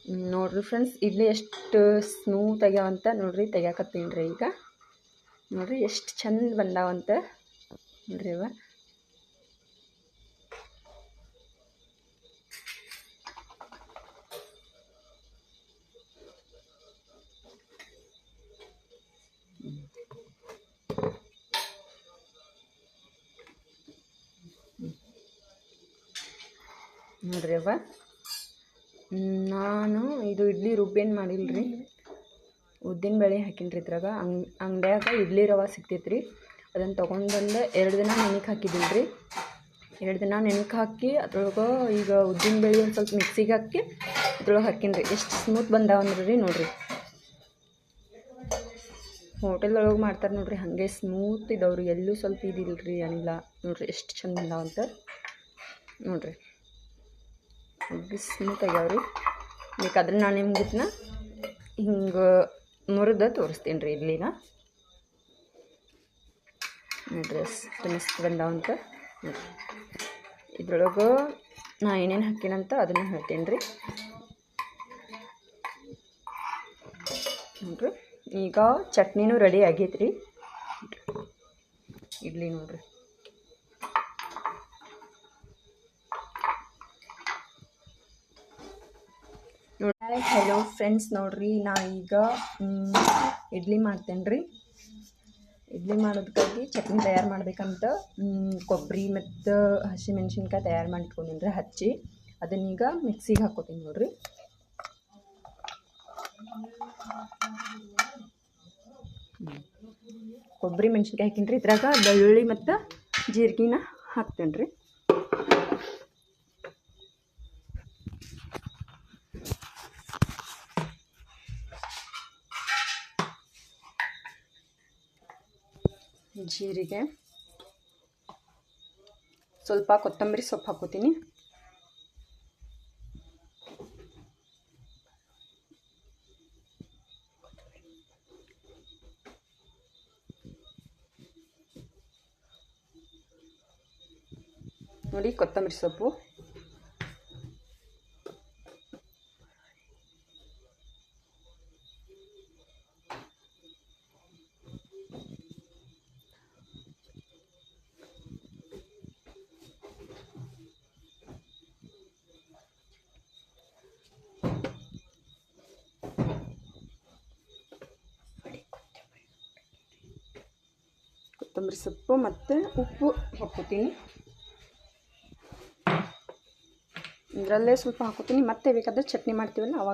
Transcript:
ನೋಡಿರಿ ಫ್ರೆಂಡ್ಸ್, ಇಡ್ಲಿ ಎಷ್ಟು ಸ್ಮೂತ್ ಆಗ್ಯಾವಂತ ನೋಡಿರಿ. ತೆಗ್ಯಾಕತ್ತೀನಿ ರೀ ಈಗ. ನೋಡಿರಿ ಎಷ್ಟು ಚಂದ ಬಂದಾವಂತ ನೋಡಿರಿ. ಇವ ನೋಡ್ರಿ ಅವ. ನಾನು ಇದು ಇಡ್ಲಿ ರುಬ್ಬೇನು ಮಾಡಿಲ್ಲ ರೀ, ಉದ್ದಿನ ಬೇಳೆ ಹಾಕಿನ್ರಿ ಇದ್ರಾಗ. ಅಂಗಡ್ಯಾಗ ಇಡ್ಲಿ ರವೆ ಸಿಗ್ತೈತೆ ರೀ, ಅದನ್ನು ತೊಗೊಂಡ್ಬಂದು 2 ದಿನ ನೆನೆಗೆ ಹಾಕಿದ್ದೀನಿ ರೀ. 2 ದಿನ ನೆನೆಗೆ ಹಾಕಿ ಅದ್ರೊಳಗೆ ಈಗ ಉದ್ದಿನ ಬೇಳೆ ಒಂದು ಸ್ವಲ್ಪ ಮಿಕ್ಸಿಗೆ ಹಾಕಿ ಅದ್ರೊಳಗೆ ಹಾಕಿನಿ ರೀ. ಎಷ್ಟು ಸ್ಮೂತ್ ಬಂದಾವಂದ್ರೆ ರೀ ನೋಡಿರಿ. ಹೋಟೆಲ್ದೊಳಗೆ ಮಾಡ್ತಾರೆ ನೋಡಿರಿ, ಹಾಗೆ ಸ್ಮೂತ್ ಇದಾವ್ರಿ. ಎಲ್ಲೂ ಸ್ವಲ್ಪ ಇದಿಲ್ಲ ರೀ, ಏನಿಲ್ಲ ನೋಡಿರಿ. ಎಷ್ಟು ಚಂದ ಬಂದಾವಂತ ನೋಡಿರಿ. ಹಾಗೆ ಸ್ಮೂತ್ ಆಗ್ಯಾವ್ರಿ. ಬೇಕಾದ್ರೆ ನಾನು ನಿಮ್ಗೆ ಹಿಂಗೆ ಮುರಿದ ತೋರಿಸ್ತೀನಿ ರೀ ಇಡ್ಲಿನ. ನೋಡ್ರಿ ಎಷ್ಟು ಮಸ್ತ್ ಬಂದಾವಂತ ನೋಡಿರಿ. ಇದ್ರೊಳಗೆ ನಾ ಏನೇನು ಹಾಕಿನಂತ ಅದನ್ನು ಹೇಳ್ತೀನಿ ರೀ ನೋಡಿರಿ. ಈಗ ಚಟ್ನಿನೂ ರೆಡಿ ಆಗೈತೆ ರೀ. ಇಡ್ಲಿ ನೋಡಿರಿ. ಹಲೋ ಫ್ರೆಂಡ್ಸ್, ನೋಡಿರಿ ನಾ ಈಗ ಇಡ್ಲಿ ಮಾಡ್ತೇನೆ ರೀ. ಇಡ್ಲಿ ಮಾಡೋದಕ್ಕಾಗಿ ಚಟ್ನಿ ತಯಾರು ಮಾಡ್ಬೇಕಂತ ಕೊಬ್ಬರಿ ಮತ್ತು ಹಸಿಮೆಣ್ಸಿನ್ಕಾಯಿ ತಯಾರು ಮಾಡಿಟ್ಕೊಂಡಿನಿ ರೀ ಹಚ್ಚಿ. ಅದನ್ನೀಗ ಮಿಕ್ಸಿಗೆ ಹಾಕ್ಕೋತೀನಿ ನೋಡಿರಿ. ಕೊಬ್ಬರಿ ಮೆಣ್ಸಿನ್ಕಾಯಿ ಹಾಕಿನಿ ರೀ. ಇದ್ರಾಗ ಬೆಳ್ಳುಳ್ಳಿ ಮತ್ತು ಜೀರಿಗೆನ ಹಾಕ್ತೇನೆ ರೀ. ಜೀರಿಗೆ, ಸ್ವಲ್ಪ ಕೊತ್ತಂಬರಿ ಸೊಪ್ಪು ಹಾಕೋತೀನಿ. ನೋಡಿ ಕೊತ್ತಂಬರಿ ಸೊಪ್ಪು. ಕೊತ್ತಂಬರಿ ಸೊಪ್ಪು ಮತ್ತು ಉಪ್ಪು ಹಾಕ್ಕೋತೀನಿ. ಇದರಲ್ಲೇ ಸ್ವಲ್ಪ ಹಾಕೋತೀನಿ. ಮತ್ತೆ ಬೇಕಾದರೆ ಚಟ್ನಿ ಮಾಡ್ತೀವಲ್ಲ ಅವಾಗ